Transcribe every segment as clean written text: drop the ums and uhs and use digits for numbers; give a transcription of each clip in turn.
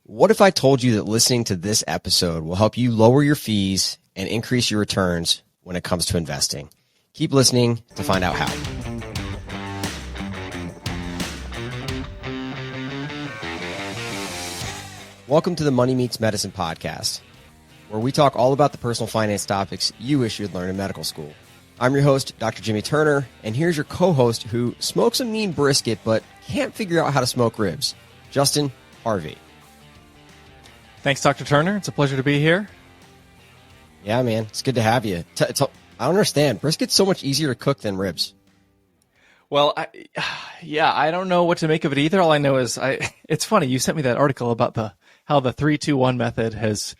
What if I told you that listening to this episode will help you lower your fees and increase your returns when it comes to investing? Keep listening to find out how. Welcome to the Money Meets Medicine podcast, where we talk all about the personal finance topics you wish you'd learn in medical school. I'm your host, Dr. Jimmy Turner, and here's your co-host who smokes a mean brisket but can't figure out how to smoke ribs, Justin Harvey. Thanks, Dr. Turner. It's a pleasure to be here. Yeah, man. It's good to have you. I don't understand. Brisket's so much easier to cook than ribs. Well, I don't know what to make of it either. All I know is it's funny. You sent me that article about how the 3-2-1 method has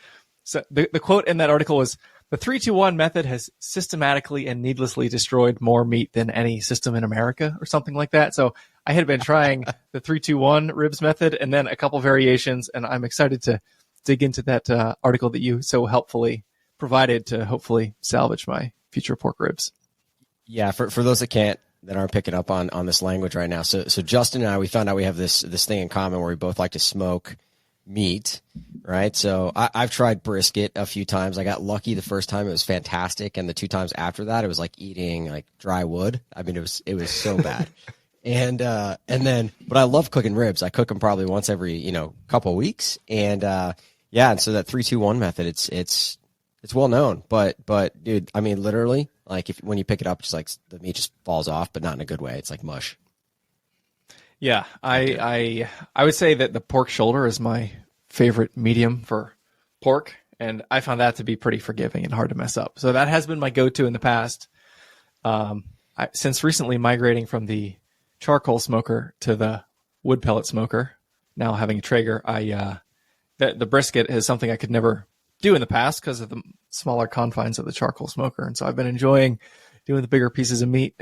the quote in that article was, the 3-2-1 method has systematically and needlessly destroyed more meat than any system in America, or something like that. So I had been trying the 3-2-1 ribs method and then a couple variations, and I'm excited to dig into that article that you so helpfully provided to hopefully salvage my future pork ribs. Yeah, for those that aren't picking up on this language right now. So Justin and I, we found out we have this thing in common where we both like to smoke meat, right? So I've tried brisket a few times. I got lucky the first time; it was fantastic, and the 2 times after that, it was like eating like dry wood. I mean, it was so bad. And then, but I love cooking ribs. I cook them probably once every couple of weeks, and and so that 3-2-1 method, it's well known. But dude, I mean, literally, like when you pick it up, it's like the meat just falls off, but not in a good way. It's like mush. Yeah, I would say that the pork shoulder is my favorite medium for pork, and I found that to be pretty forgiving and hard to mess up. So that has been my go-to in the past. Since recently migrating from the charcoal smoker to the wood pellet smoker, now having a Traeger, the brisket is something I could never do in the past because of the smaller confines of the charcoal smoker, and so I've been enjoying doing the bigger pieces of meat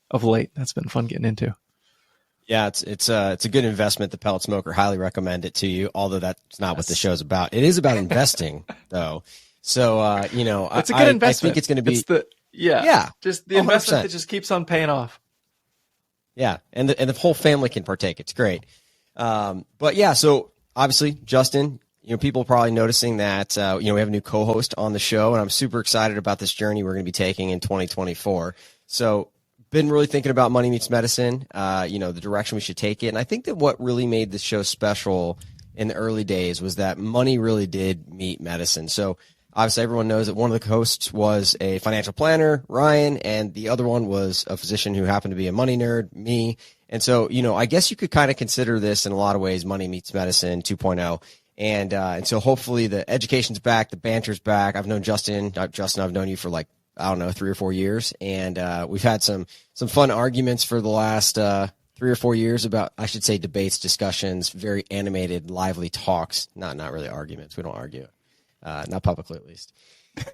of late. That's been fun getting into. Yeah, it's a good investment. The pellet smoker, highly recommend it to you. Although that's not what the show's about. It is about investing, though. So it's a good investment. I think it's going to be just the 100%. Investment that just keeps on paying off. Yeah, and the whole family can partake. It's great. But yeah, so obviously, Justin, people are probably noticing that we have a new co-host on the show, and I'm super excited about this journey we're going to be taking in 2024. So been really thinking about Money Meets Medicine, the direction we should take it. And I think that what really made this show special in the early days was that money really did meet medicine. So obviously everyone knows that one of the hosts was a financial planner, Ryan, and the other one was a physician who happened to be a money nerd, me. And so, I guess you could kind of consider this in a lot of ways Money Meets Medicine 2.0. And so hopefully the education's back, the banter's back. I've known Justin. I've known you for 3 or 4 years, and we've had some fun arguments for the last 3 or 4 years about, I should say, debates, discussions, very animated, lively talks. Not really arguments. We don't argue, not publicly at least.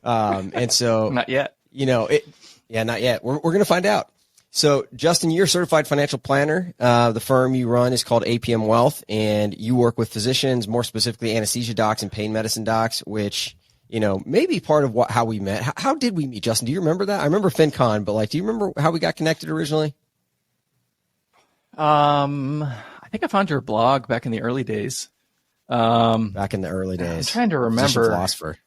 And so not yet. Not yet. We're going to find out. So, Justin, you're a certified financial planner. The firm you run is called APM Wealth, and you work with physicians, more specifically anesthesia docs and pain medicine docs, which maybe part of how we met. How did we meet, Justin? Do you remember that? I remember FinCon, but do you remember how we got connected originally? I think I found your blog back in the early days. I'm trying to remember. Philosopher.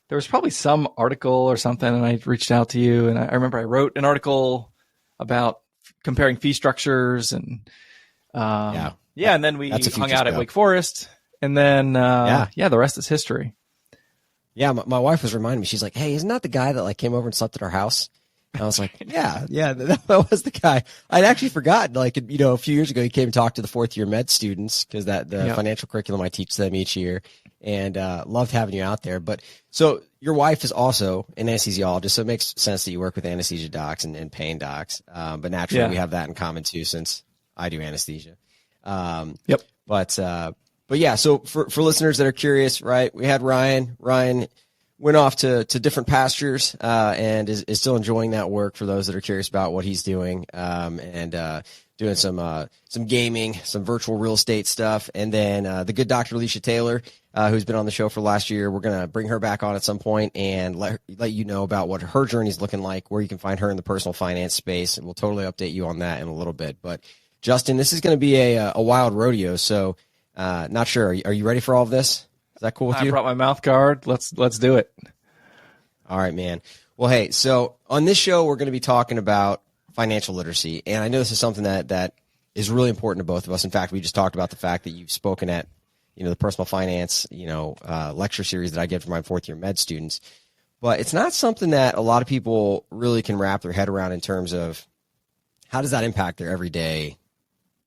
There was probably some article or something, and I reached out to you, and I remember I wrote an article about comparing fee structures, and and then we hung out at Wake Forest, and then the rest is history. Yeah, my wife was reminding me. She's like, "Hey, isn't that the guy that came over and slept at our house?" And I was like, "Yeah, that was the guy." I'd actually forgotten. A few years ago, he came and talked to the 4th-year med students because the financial curriculum I teach them each year, and loved having you out there. But so your wife is also an anesthesiologist, so it makes sense that you work with anesthesia docs and pain docs. But naturally, we have that in common too, since I do anesthesia. But yeah, so for listeners that are curious, right, we had Ryan. Ryan went off to different pastures and is still enjoying that work for those that are curious about what he's doing, and doing some gaming, some virtual real estate stuff. And then the good Dr. Alicia Taylor, who's been on the show for last year, we're going to bring her back on at some point and let you know about what her journey is looking like, where you can find her in the personal finance space. And we'll totally update you on that in a little bit. But Justin, this is going to be a wild rodeo. So Not sure. Are you ready for all of this? Is that cool with you? I brought my mouth guard. Let's do it. All right, man. Well, hey, so on this show, we're going to be talking about financial literacy. And I know this is something that is really important to both of us. In fact, we just talked about the fact that you've spoken at, the personal finance, lecture series that I give for my fourth year med students. But it's not something that a lot of people really can wrap their head around in terms of how does that impact their everyday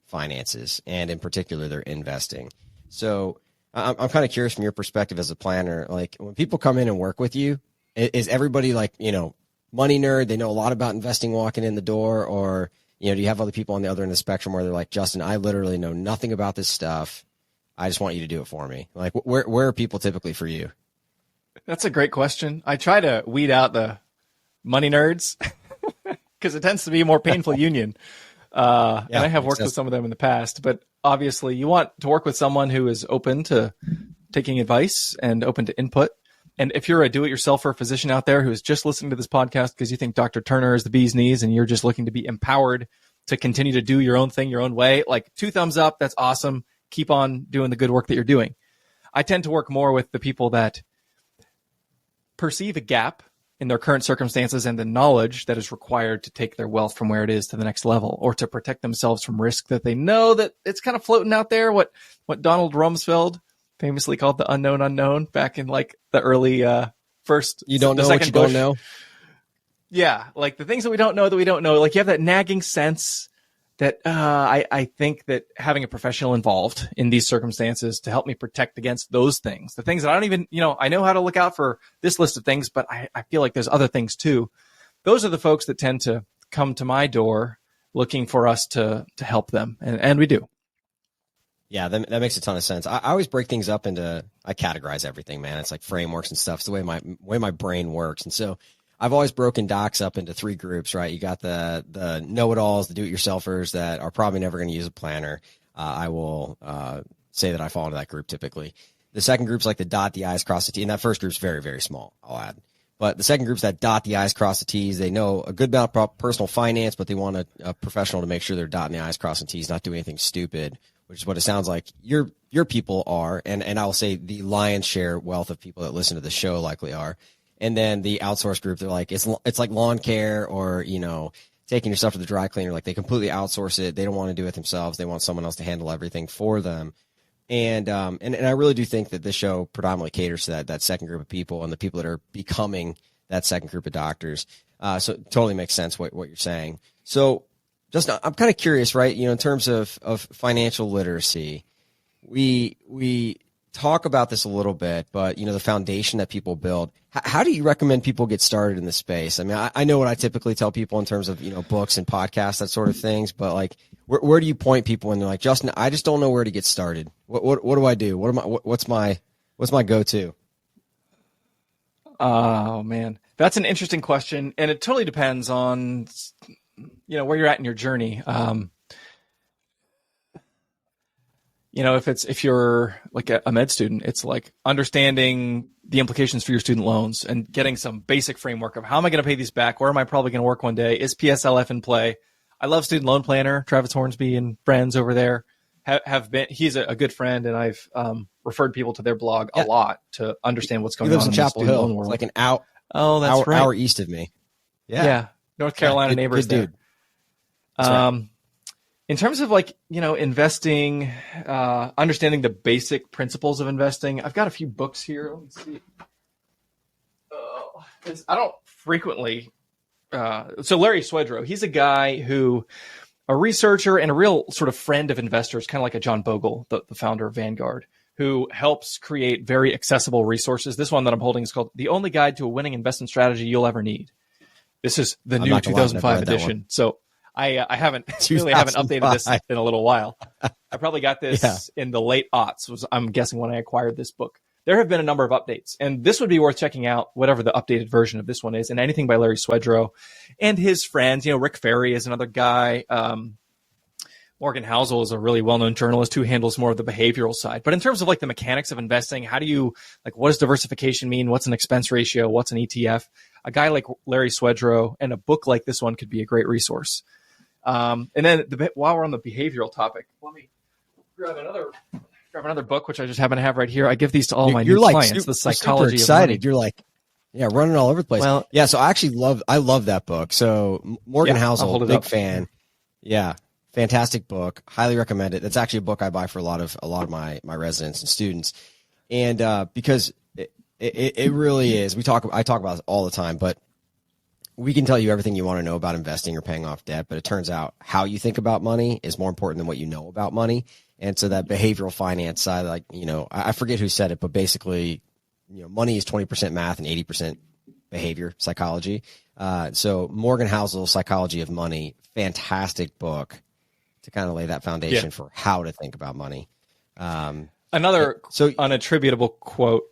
finances and in particular their investing. So I'm kind of curious from your perspective as a planner, like when people come in and work with you, is everybody like, money nerd? They know a lot about investing walking in the door, or, do you have other people on the other end of the spectrum where they're like, Justin, I literally know nothing about this stuff. I just want you to do it for me. Like where are people typically for you? That's a great question. I try to weed out the money nerds because it tends to be a more painful union. And I have worked with some of them in the past, but obviously you want to work with someone who is open to taking advice and open to input. And if you're a do-it-yourselfer physician out there who is just listening to this podcast because you think Dr. Turner is the bee's knees and you're just looking to be empowered to continue to do your own thing your own way, like 2 thumbs up, that's awesome. Keep on doing the good work that you're doing. I tend to work more with the people that perceive a gap in their current circumstances and the knowledge that is required to take their wealth from where it is to the next level, or to protect themselves from risk that they know that it's kind of floating out there. What Donald Rumsfeld famously called the unknown unknown back in like the early first. You don't know what you don't know. Yeah, like the things that we don't know. Like you have that nagging sense that I think that having a professional involved in these circumstances to help me protect against those things, the things that I don't even, I know how to look out for this list of things, but I feel like there's other things too. Those are the folks that tend to come to my door looking for us to help them. And we do. Yeah, that makes a ton of sense. I always break things up into, I categorize everything, man. It's like frameworks and stuff. It's the way my brain works. And so I've always broken docs up into 3 groups, right? You got the know-it-alls, the do-it-yourselfers that are probably never going to use a planner. I will say that I fall into that group typically. The second group's like the dot the I's, cross the T's. And that first group's very, very small, I'll add. But the second group's that dot the I's, cross the T's. They know a good amount about personal finance, but they want a professional to make sure they're dotting the I's, crossing T's, not doing anything stupid, which is what it sounds like your people are. And I'll say the lion's share wealth of people that listen to the show likely are. And then the outsource group, they're like, it's like lawn care or, taking your stuff to the dry cleaner. Like they completely outsource it. They don't want to do it themselves. They want someone else to handle everything for them. And I really do think that this show predominantly caters to that second group of people and the people that are becoming that second group of doctors. So it totally makes sense what you're saying. So just, I'm kind of curious, right? In terms of financial literacy, we talk about this a little bit, but the foundation that people build. How do you recommend people get started in this space? I mean, I know what I typically tell people in terms of books and podcasts, that sort of things. But like, where do you point people when they're like, Justin, I just don't know where to get started. What do I do? What's my go-to? Oh man, that's an interesting question, and it totally depends on where you're at in your journey. If you're like a med student, it's like understanding the implications for your student loans and getting some basic framework of how am I going to pay these back? Where am I probably going to work one day? Is PSLF in play? I love Student Loan Planner. Travis Hornsby and friends over there have been, he's a good friend, and I've referred people to their blog a lot to understand what's going on. He lives in Chapel Hill. It's like an hour east of me. Yeah. North Carolina neighbors good dude. Right. In terms of investing, understanding the basic principles of investing, I've got a few books here. Let me see. I don't frequently. So Larry Swedroe, he's a guy who, a researcher and a real sort of friend of investors, kind of like a John Bogle, the founder of Vanguard, who helps create very accessible resources. This one that I'm holding is called The Only Guide to a Winning Investment Strategy You'll Ever Need. This is the new 2005 edition. So I haven't updated this in a little while. I probably got this in the late aughts, I'm guessing, when I acquired this book. There have been a number of updates, and this would be worth checking out, whatever the updated version of this one is, and anything by Larry Swedroe and his friends. Rick Ferry is another guy. Morgan Housel is a really well-known journalist who handles more of the behavioral side. But in terms of the mechanics of investing, how do you, what does diversification mean? What's an expense ratio? What's an ETF? A guy like Larry Swedroe and a book like this one could be a great resource. And then while we're on the behavioral topic, let me grab another grab another book, which I just happen to have right here. I give these to all my You're new like clients. The Psychology of Money. You're like, yeah, running all over the place. Well, yeah. So I love that book. So Morgan Housel, big fan. Yeah. Fantastic book. Highly recommend it. That's actually a book I buy for a lot of my residents and students. And, because it really is, I talk about this all the time, but we can tell you everything you want to know about investing or paying off debt, but it turns out how you think about money is more important than what you know about money. And so that behavioral finance side, like, I forget who said it, but basically, money is 20% math and 80% behavior psychology. So Morgan Housel's Psychology of Money, fantastic book to kind of lay that foundation for how to think about money. Another unattributable quote.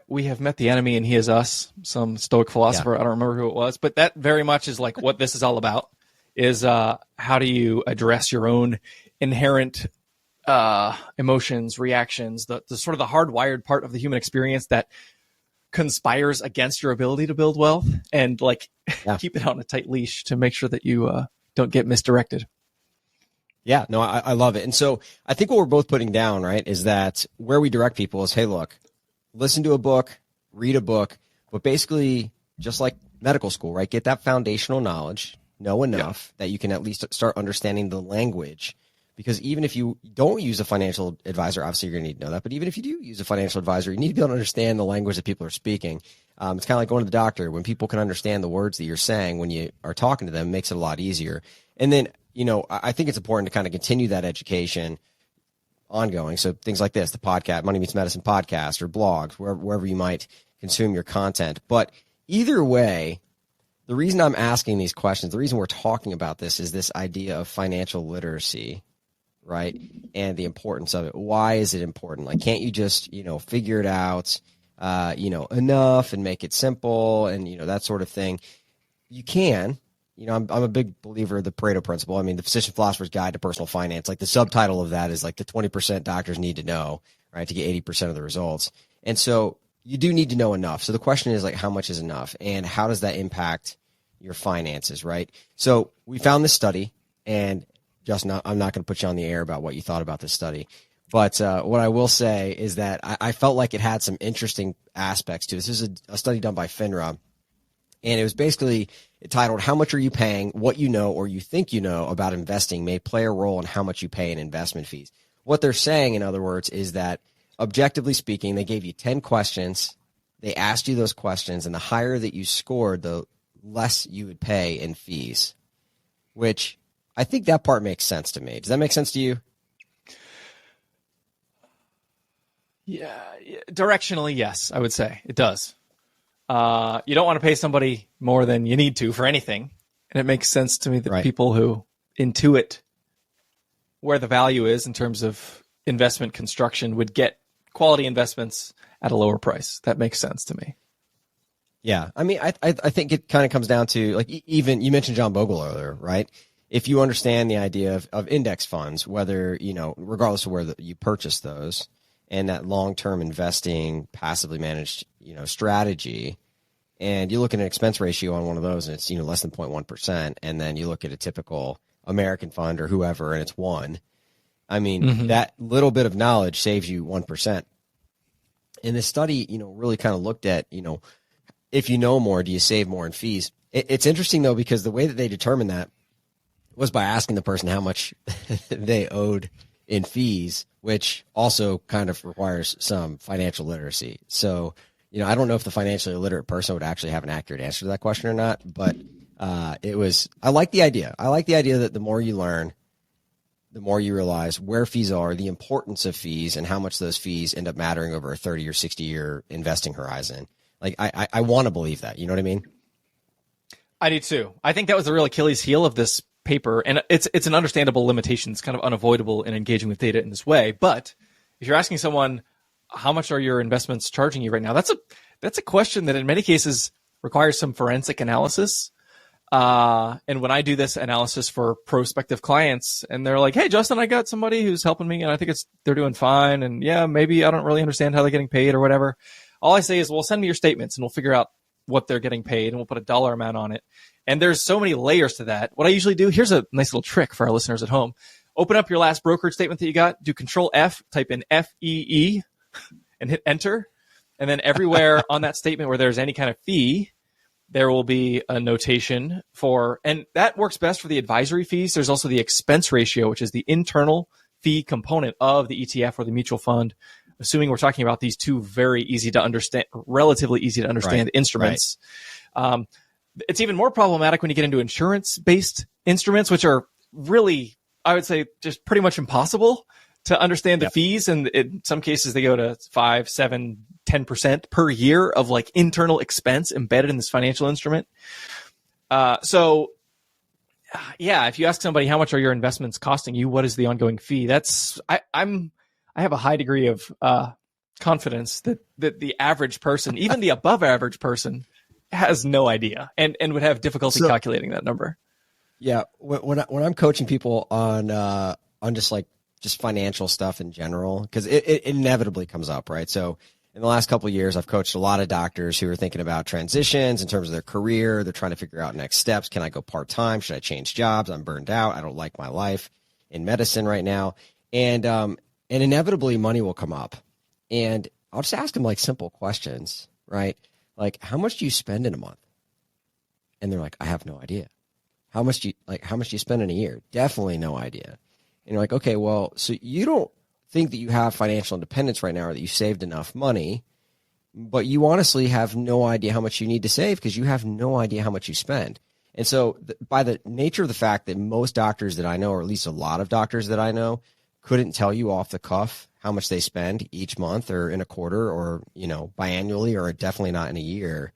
We have met the enemy and he is us, some Stoic philosopher. I don't remember who it was, but that very much is like what this is all about, is how do you address your own inherent emotions, reactions, the sort of the hardwired part of the human experience that conspires against your ability to build wealth, and keep it on a tight leash to make sure that you don't get misdirected. Yeah, no, I love it. And so I think what we're both putting down, right, is that where we direct people is, hey, look, listen to a book, read a book, but basically just like medical school, right? Get that foundational knowledge, know enough that you can at least start understanding the language. Because even if you don't use a financial advisor, obviously you're going to need to know that. But even if you do use a financial advisor, you need to be able to understand the language that people are speaking. It's kind of like going to the doctor. When people can understand the words that you're saying when you are talking to them, it makes it a lot easier. And then, I think it's important to kind of continue that education ongoing. So things like this, the podcast, Money Meets Medicine podcast, or blogs, wherever you might consume your content. But either way, the reason I'm asking these questions, the reason we're talking about this, is this idea of financial literacy, right? And the importance of it. Why is it important? Like, can't you just, figure it out, enough and make it simple and, that sort of thing? You can. I'm a big believer of the Pareto principle. I mean, the Physician Philosopher's Guide to Personal Finance, like the subtitle of that is like the 20% doctors need to know, right, to get 80% of the results. And so you do need to know enough. So the question is, like, how much is enough, and how does that impact your finances, right? So we found this study, and Justin, I'm not going to put you on the air about what you thought about this study, but what I will say is that I felt like it had some interesting aspects to it. This is a study done by FINRA, and it was basically titled, "How much are you paying? What you know or you think you know about investing may play a role in how much you pay in investment fees." What they're saying, in other words, is that objectively speaking, they gave you 10 questions. They asked you those questions, and the higher that you scored, the less you would pay in fees, which I think that part makes sense to me. Does that make sense to you? Yeah, directionally, yes, I would say it does. You don't want to pay somebody more than you need to for anything. And it makes sense to me that people who intuit where the value is in terms of investment construction would get quality investments at a lower price. That makes sense to me. Yeah. I mean, I think it kind of comes down to, like, even you mentioned John Bogle earlier, right? If you understand the idea of index funds, whether, regardless of where you purchase those, and that long-term investing, passively managed, strategy, and you look at an expense ratio on one of those and it's, less than 0.1%, and then you look at a typical American fund or whoever and it's 1. I mean, that little bit of knowledge saves you 1%. And this study, really kind of looked at, if you know more, do you save more in fees? It's interesting, though, because the way that they determined that was by asking the person how much they owed in fees, which also kind of requires some financial literacy. So, I don't know if the financially illiterate person would actually have an accurate answer to that question or not, but I like the idea. I like the idea that the more you learn, the more you realize where fees are, the importance of fees, and how much those fees end up mattering over a 30 or 60-year investing horizon. Like, I want to believe that. You know what I mean? I do too. I think that was the real Achilles heel of this paper, and it's an understandable limitation. It's kind of unavoidable in engaging with data in this way. But if you're asking someone, how much are your investments charging you right now? That's a question that in many cases requires some forensic analysis. And when I do this analysis for prospective clients, and they're like, "Hey, Justin, I got somebody who's helping me, and I think they're doing fine, and yeah, maybe I don't really understand how they're getting paid or whatever." All I say is, "Well, send me your statements, and we'll figure out what they're getting paid, and we'll put a dollar amount on it." And there's so many layers to that. What I usually do, here's a nice little trick for our listeners at home. open up your last brokerage statement that you got, do Control F, type in FEE, and hit enter. And then everywhere on that statement where there's any kind of fee, there will be a notation for, and that works best for the advisory fees. There's also the expense ratio, which is the internal fee component of the ETF or the mutual fund, assuming we're talking about these two very easy to understand, relatively easy to understand instruments. Right. It's even more problematic when you get into insurance-based instruments, which are really, I would say, just pretty much impossible to understand the fees. And in some cases, they go to 5, 7, 10% per year of like internal expense embedded in this financial instrument. So if you ask somebody, how much are your investments costing you? What is the ongoing fee? I have a high degree of confidence that the average person, even the above average person, has no idea and would have difficulty calculating that number. Yeah. When I'm coaching people on just financial stuff in general, because it inevitably comes up, right? So in the last couple of years, I've coached a lot of doctors who are thinking about transitions in terms of their career. They're trying to figure out next steps. Can I go part-time? Should I change jobs? I'm burned out. I don't like my life in medicine right now. And inevitably money will come up, and I'll just ask them like simple questions, right? Like, how much do you spend in a month? And they're like, I have no idea. How much do you spend in a year? Definitely no idea. And you're like, okay, well, so you don't think that you have financial independence right now or that you saved enough money, but you honestly have no idea how much you need to save because you have no idea how much you spend. And so by the nature of the fact that most doctors that I know, or at least a lot of doctors that I know, couldn't tell you off the cuff how much they spend each month or in a quarter or, biannually, or definitely not in a year,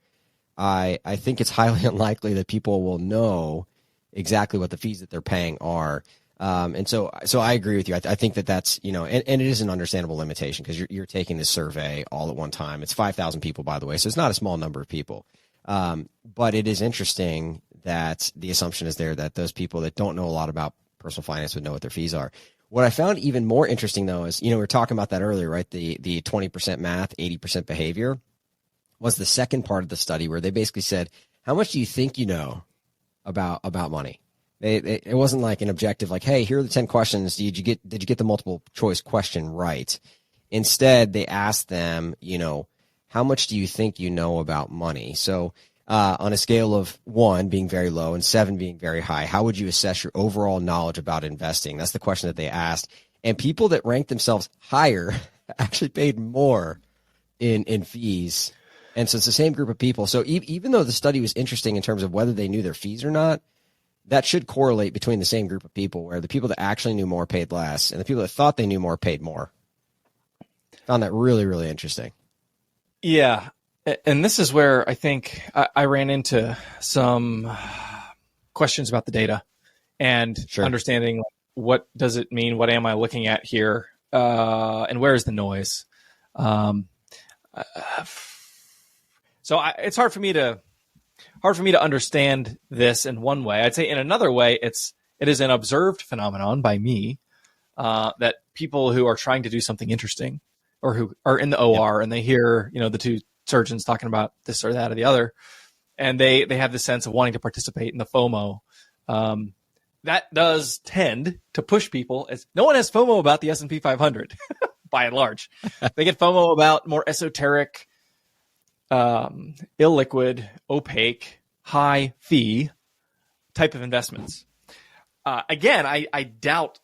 I think it's highly unlikely that people will know exactly what the fees that they're paying are. And so I agree with you. I think that's, and it is an understandable limitation because you're taking this survey all at one time. It's 5,000 people, by the way. So it's not a small number of people. But it is interesting that the assumption is there that those people that don't know a lot about personal finance would know what their fees are. What I found even more interesting, though, is, we were talking about that earlier, right? The 20% math, 80% behavior was the second part of the study where they basically said, how much do you think you know about money? It wasn't like an objective, like, hey, here are the 10 questions. Did you get the multiple choice question right? Instead, they asked them, how much do you think you know about money? So on a scale of 1 being very low and 7 being very high, how would you assess your overall knowledge about investing? That's the question that they asked. And people that ranked themselves higher actually paid more in fees. And so it's the same group of people. So even though the study was interesting in terms of whether they knew their fees or not, that should correlate between the same group of people, where the people that actually knew more paid less and the people that thought they knew more paid more. Found that really, really interesting. Yeah. And this is where I think I ran into some questions about the data and understanding what does it mean? What am I looking at here? And where is the noise? So it's hard for me to understand this in one way. I'd say in another way, it is an observed phenomenon by me that people who are trying to do something interesting or who are in the OR and they hear, the two surgeons talking about this or that or the other, and they have the sense of wanting to participate in the FOMO. That does tend to push people. As no one has FOMO about the S&P 500 by and large. They get FOMO about more esoteric, illiquid, opaque, high fee type of investments. Again, I doubt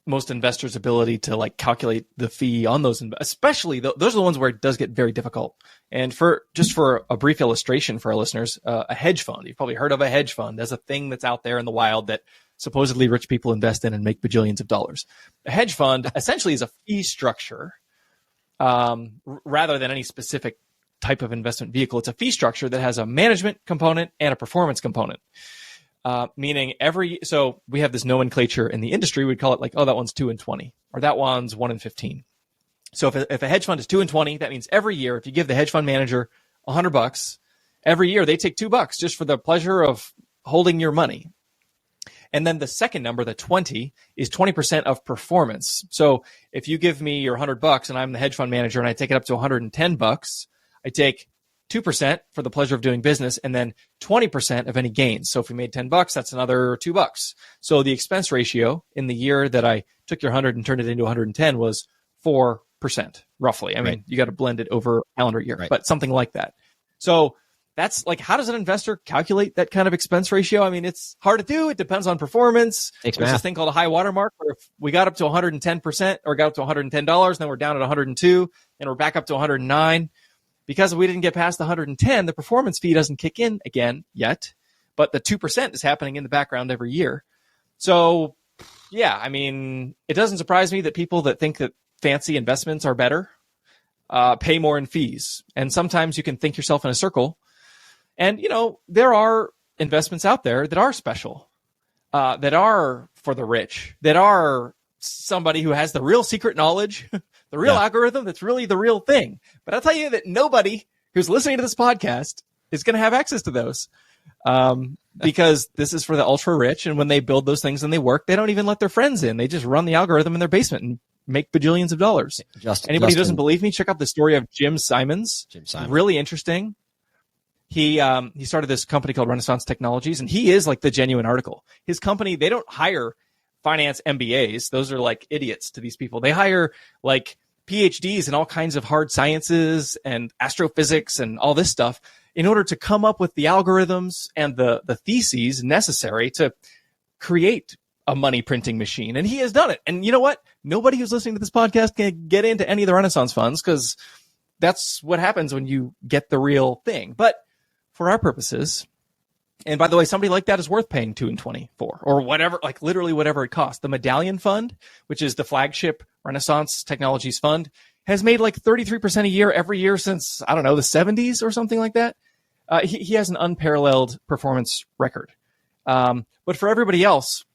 most investors' ability to calculate the fee on those, especially those are the ones where it does get very difficult. And for a brief illustration for our listeners, a hedge fund, you've probably heard of a hedge fund as a thing that's out there in the wild that supposedly rich people invest in and make bajillions of dollars. A hedge fund essentially is a fee structure rather than any specific type of investment vehicle. It's a fee structure that has a management component and a performance component. Meaning so we have this nomenclature in the industry. We'd call it that one's 2 and 20, or that one's 1 and 15. So if a hedge fund is 2 and 20, that means every year, if you give the hedge fund manager $100, every year they take $2 just for the pleasure of holding your money. And then the second number, the 20, is 20% of performance. So if you give me your $100 and I'm the hedge fund manager and I take it up to $110, I take 2% for the pleasure of doing business, and then 20% of any gains. So if we made $10, that's another $2. So the expense ratio in the year that I took your 100 and turned it into 110 was 4%, roughly. I mean, you got to blend it over a calendar year, but something like that. So that's like, how does an investor calculate that kind of expense ratio? I mean, it's hard to do. It depends on performance. There's this thing called a high water mark, where if we got up to 110% or got up to $110, then we're down at 102 and we're back up to 109. Because we didn't get past the 110, the performance fee doesn't kick in again yet, but the 2% is happening in the background every year. So yeah, I mean, it doesn't surprise me that people that think that fancy investments are better pay more in fees. And sometimes you can think yourself in a circle. And, you know, there are investments out there that are special, that are for the rich, that are somebody who has the real secret knowledge, the real algorithm that's really the real thing. But I'll tell you that nobody who's listening to this podcast is going to have access to those, because this is for the ultra rich. And when they build those things and they work, they don't even let their friends in. They just run the algorithm in their basement and make bajillions of dollars. Anybody who doesn't believe me, check out the story of Jim Simons. Really interesting. He started this company called Renaissance Technologies, and he is like the genuine article. His company, they don't hire finance MBAs. Those are like idiots to these people. They hire like PhDs in all kinds of hard sciences and astrophysics and all this stuff in order to come up with the algorithms and the theses necessary to create a money printing machine. And he has done it. And you know what? Nobody who's listening to this podcast can get into any of the Renaissance funds, because that's what happens when you get the real thing. But for our purposes, and by the way, somebody like that is worth paying 2 and 20 for, or whatever, like literally whatever it costs. The Medallion Fund, which is the flagship Renaissance Technologies fund, has made like 33% a year every year since, I don't know, the 70s or something like that. He has an unparalleled performance record. But for everybody else,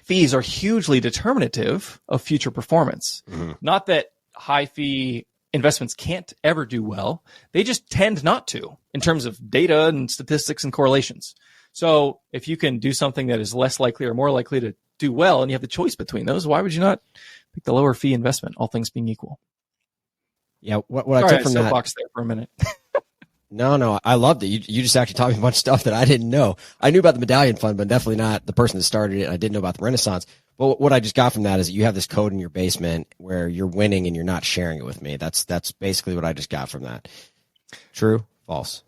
fees are hugely determinative of future performance. Not that high fee investments can't ever do well. They just tend not to in terms of data and statistics and correlations. So if you can do something that is less likely or more likely to do well, and you have the choice between those, why would you not pick the lower fee investment, all things being equal? Yeah, what I took from that box there for a minute. No, I loved it. You just actually taught me a bunch of stuff that I didn't know. I knew about the Medallion Fund, but definitely not the person that started it. I didn't know about the Renaissance. But what I just got from that is that you have this code in your basement where you're winning and you're not sharing it with me. That's basically what I just got from that. True? False?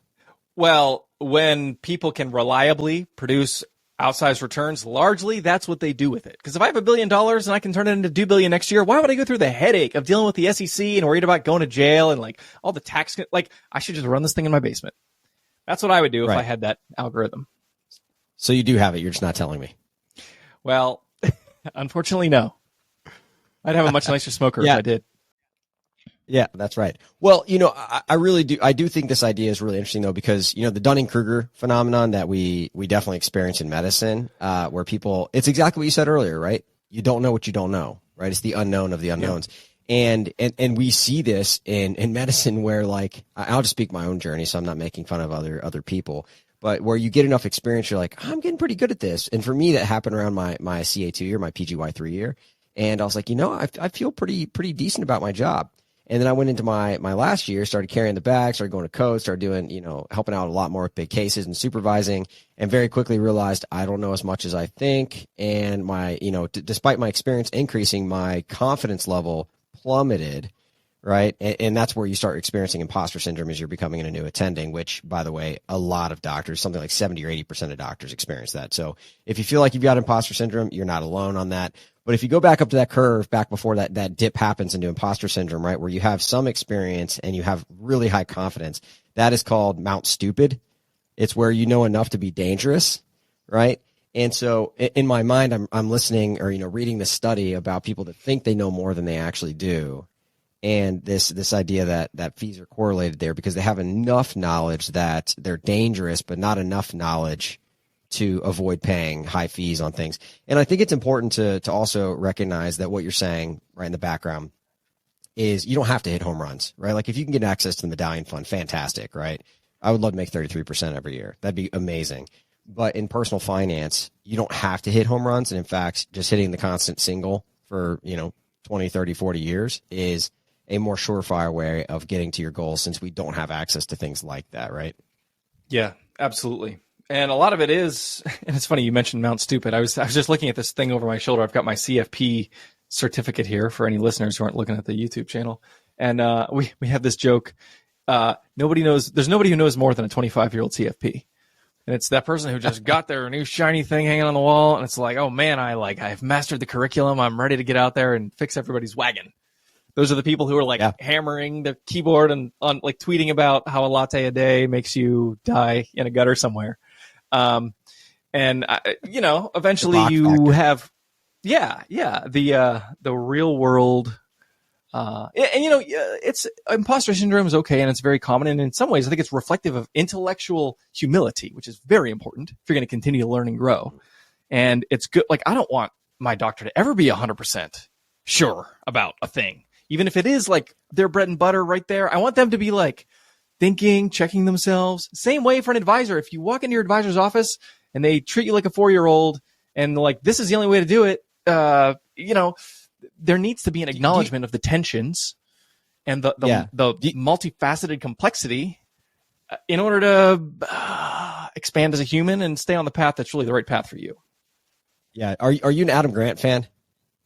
Well, when people can reliably produce outsized returns, largely that's what they do with it. Because if I have $1 billion and I can turn it into $2 billion next year, why would I go through the headache of dealing with the SEC and worried about going to jail and like all the tax? Like, I should just run this thing in my basement. That's what I would do if I had that algorithm. So you do have it. You're just not telling me. Well, unfortunately, no. I'd have a much nicer smoker if I did. Yeah, that's right. Well, you know, I really do. I do think this idea is really interesting, though, because, you know, the Dunning-Kruger phenomenon that we definitely experience in medicine, where people, it's exactly what you said earlier, right? You don't know what you don't know, right? It's the unknown of the unknowns. Yeah. And we see this in medicine where, like, I'll just speak my own journey, so I'm not making fun of other people, but where you get enough experience, you're like, I'm getting pretty good at this. And for me, that happened around my CA2 year, my PGY3 year. And I was like, you know, I feel pretty decent about my job. And then I went into my last year, started carrying the bag, started going to code, started doing, you know, helping out a lot more with big cases and supervising, and very quickly realized I don't know as much as I think. And my, you know, despite my experience increasing, my confidence level plummeted, right? And that's where you start experiencing imposter syndrome as you're becoming a new attending, which, by the way, a lot of doctors, something like 70 or 80% of doctors experience that. So if you feel like you've got imposter syndrome, you're not alone on that. But if you go back up to that curve, back before that dip happens into imposter syndrome, right, where you have some experience and you have really high confidence, that is called Mount Stupid. It's where you know enough to be dangerous, right? And so in my mind, I'm listening or, you know, reading this study about people that think they know more than they actually do. And this idea that fees are correlated there because they have enough knowledge that they're dangerous, but not enough knowledge to avoid paying high fees on things. And I think it's important to also recognize that what you're saying right in the background is you don't have to hit home runs, right? Like if you can get access to the Medallion Fund, fantastic, right? I would love to make 33% every year. That'd be amazing. But in personal finance, you don't have to hit home runs. And in fact, just hitting the constant single for, you know, 20, 30, 40 years is a more surefire way of getting to your goals, since we don't have access to things like that, right? Yeah, absolutely. And a lot of it is, and it's funny you mentioned Mount Stupid. I was just looking at this thing over my shoulder. I've got my CFP certificate here for any listeners who aren't looking at the YouTube channel. And we have this joke. There's nobody who knows more than a 25-year-old CFP. And it's that person who just got their new shiny thing hanging on the wall. And it's like, oh man, I've mastered the curriculum. I'm ready to get out there and fix everybody's wagon. Those are the people who are hammering the keyboard and on tweeting about how a latte a day makes you die in a gutter somewhere. Eventually you have, the real world, it's imposter syndrome is okay. And it's very common. And in some ways, I think it's reflective of intellectual humility, which is very important if you're going to continue to learn and grow. And it's good. I don't want my doctor to ever be 100% sure about a thing, even if it is their bread and butter right there. I want them to be thinking, checking themselves. Same way for an advisor. If you walk into your advisor's office and they treat you like a 4-year-old and this is the only way to do it, there needs to be an acknowledgement of the tensions and the multifaceted complexity in order to expand as a human and stay on the path that's really the right path for you. Yeah. Are you an Adam Grant fan?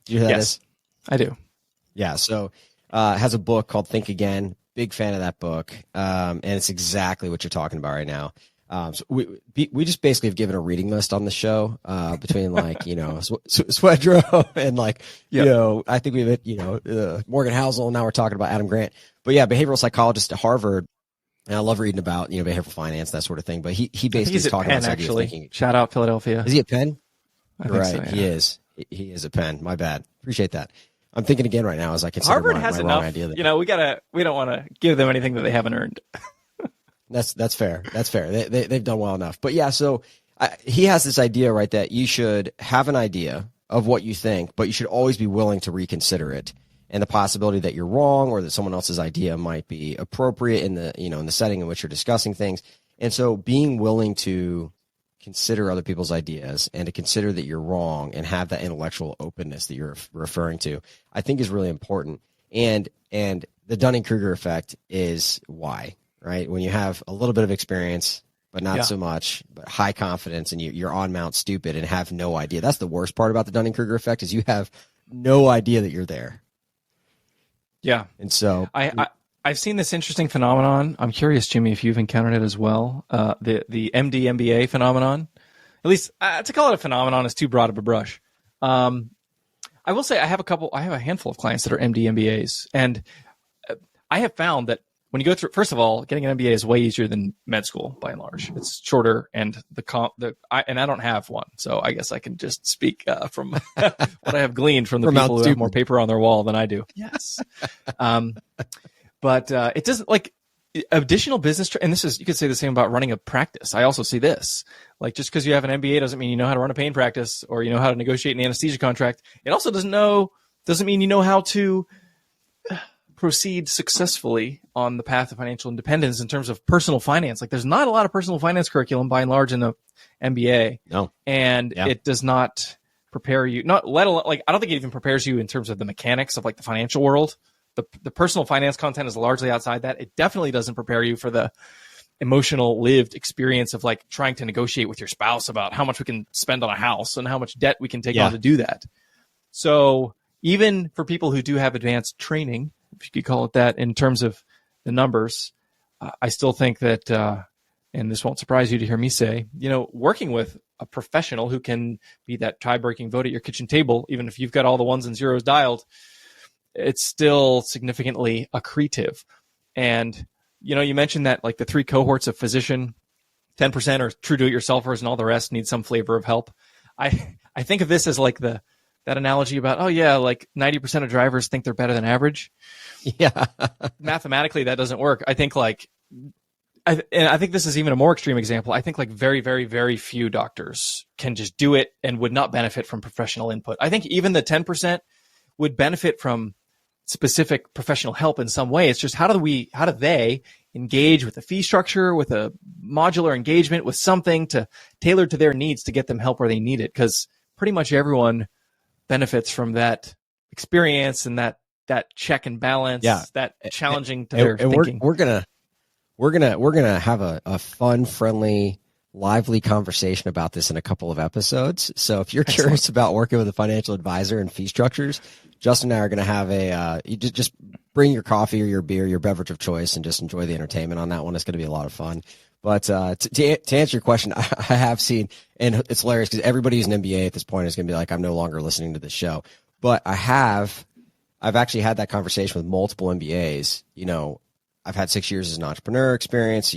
Do you know who that is? I do. Yeah. So has a book called Think Again. Big fan of that book. And it's exactly what you're talking about right now. So we just basically have given a reading list on the show, between Swedrow and I think we've hit, Morgan Housel. Now we're talking about Adam Grant, but yeah, behavioral psychologist at Harvard. And I love reading about, behavioral finance, that sort of thing. But he basically is talking about this idea of thinking. Shout out Philadelphia. Is he at Penn? Right. So, yeah. He is. He is at Penn. My bad. Appreciate that. I'm thinking again right now as I consider Harvard my has wrong enough. idea. We don't want to give them anything that they haven't earned. That's fair. That's fair. They've done well enough. But yeah, so he has this idea, right, that you should have an idea of what you think, but you should always be willing to reconsider it. And the possibility that you're wrong or that someone else's idea might be appropriate in the setting in which you're discussing things. And so being willing to consider other people's ideas and to consider that you're wrong and have that intellectual openness that you're referring to, I think is really important. And the Dunning-Kruger effect is why, right? When you have a little bit of experience, but not so much, but high confidence, and you're on Mount Stupid and have no idea. That's the worst part about the Dunning-Kruger effect, is you have no idea that you're there. Yeah. And so I've seen this interesting phenomenon. I'm curious, Jimmy, if you've encountered it as well. The MD MBA phenomenon. At least to call it a phenomenon is too broad of a brush. I will say I have a handful of clients that are MD MBAs, and I have found that when you go through, first of all, getting an MBA is way easier than med school by and large. It's shorter, and I don't have one, so I guess I can just speak from what I have gleaned from the people who have more paper on their wall than I do. Yes, but it doesn't additional business. And this is, you could say the same about running a practice. I also see this, just because you have an MBA doesn't mean you know how to run a pain practice or you know how to negotiate an anesthesia contract. It also doesn't mean you know how to proceed successfully on the path of financial independence in terms of personal finance. There's not a lot of personal finance curriculum by and large in the MBA. No. And it does not prepare you, not let alone, I don't think it even prepares you in terms of the mechanics of the financial world. The personal finance content is largely outside that. It definitely doesn't prepare you for the emotional lived experience of trying to negotiate with your spouse about how much we can spend on a house and how much debt we can take on to do that. So even for people who do have advanced training, if you could call it that, in terms of the numbers, I still think that, and this won't surprise you to hear me say, working with a professional who can be that tie-breaking vote at your kitchen table, even if you've got all the ones and zeros dialed, it's still significantly accretive. And, you mentioned that the 3 cohorts of physician, 10% are true do-it-yourselfers and all the rest need some flavor of help. I think of this as that analogy about, 90% of drivers think they're better than average. Yeah. Mathematically, that doesn't work. I think I think this is even a more extreme example. I think very, very, very few doctors can just do it and would not benefit from professional input. I think even the 10% would benefit from specific professional help in some way. It's just how do they engage with a fee structure, with a modular engagement, with something tailored to their needs to get them help where they need it? Because pretty much everyone benefits from that experience and that that check and balance, that challenging to their and thinking. We're gonna have a fun, friendly, lively conversation about this in a couple of episodes. So if you're curious about working with a financial advisor and fee structures, Justin and I are going to have you just bring your coffee or your beer, your beverage of choice, and just enjoy the entertainment on that one. It's going to be a lot of fun. But to answer your question, I have seen, and it's hilarious because everybody who's an MBA at this point is going to be like, I'm no longer listening to this show. But I've actually had that conversation with multiple MBAs. I've had 6 years as an entrepreneur experience,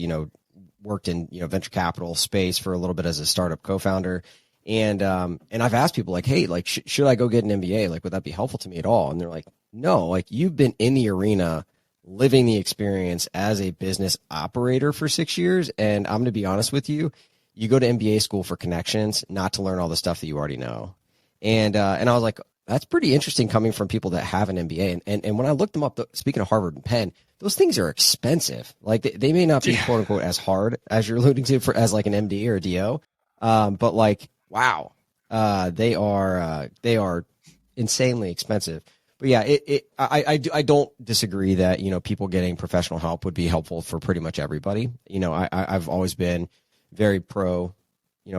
worked in, venture capital space for a little bit as a startup co-founder. And I've asked people like, hey, like, should I go get an MBA? Like, would that be helpful to me at all? And they're like, no, like, you've been in the arena, living the experience as a business operator for 6 years. And I'm going to be honest with you, you go to MBA school for connections, not to learn all the stuff that you already know. And I was like, that's pretty interesting coming from people that have an MBA. And when I looked them up, speaking of Harvard and Penn, those things are expensive. Like they may not be quote unquote as hard as you're alluding to as like an MD or a DO. But like, wow, they are insanely expensive. But yeah, I don't disagree that, people getting professional help would be helpful for pretty much everybody. I've always been very pro,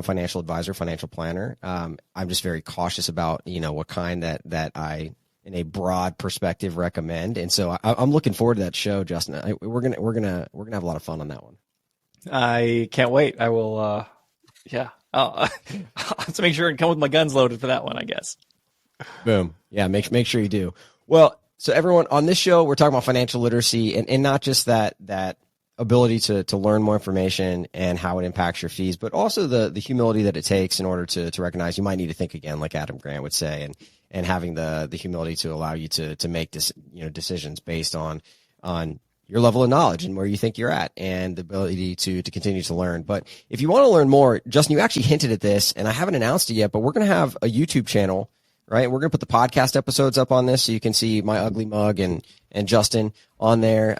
financial advisor, financial planner. I'm just very cautious about, what kind that I, in a broad perspective, recommend. And so I'm looking forward to that show, Justin. We're gonna have a lot of fun on that one. I can't wait. I will. I'll have to make sure and come with my guns loaded for that one, I guess. Boom. Yeah. Make sure you do. Well, so everyone on this show, we're talking about financial literacy and not just that ability to learn more information and how it impacts your fees, but also the humility that it takes in order to recognize you might need to think again, like Adam Grant would say, and having the humility to allow you to make decisions based on your level of knowledge and where you think you're at and the ability to continue to learn. But if you want to learn more, Justin, you actually hinted at this and I haven't announced it yet, but we're going to have a YouTube channel, right? We're going to put the podcast episodes up on this so you can see my ugly mug and Justin on there,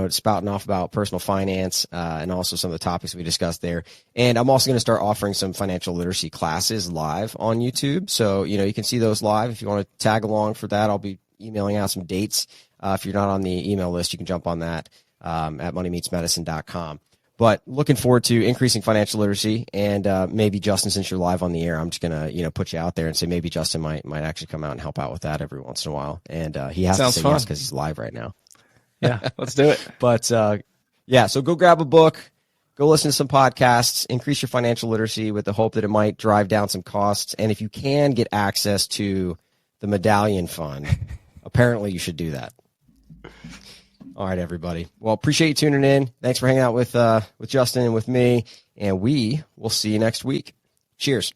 spouting off about personal finance, and also some of the topics we discussed there. And I'm also going to start offering some financial literacy classes live on YouTube. So, you can see those live. If you want to tag along for that, I'll be emailing out some dates. If you're not on the email list, you can jump on that, at moneymeetsmedicine.com. But looking forward to increasing financial literacy, and maybe Justin, since you're live on the air, I'm just gonna put you out there and say maybe Justin might actually come out and help out with that every once in a while. And he has Sounds to say fun. yes because he's live right now. Yeah, let's do it. But so go grab a book, go listen to some podcasts, increase your financial literacy with the hope that it might drive down some costs. And if you can get access to the Medallion Fund, apparently you should do that. All right, everybody. Well, appreciate you tuning in. Thanks for hanging out with Justin and with me, and we will see you next week. Cheers.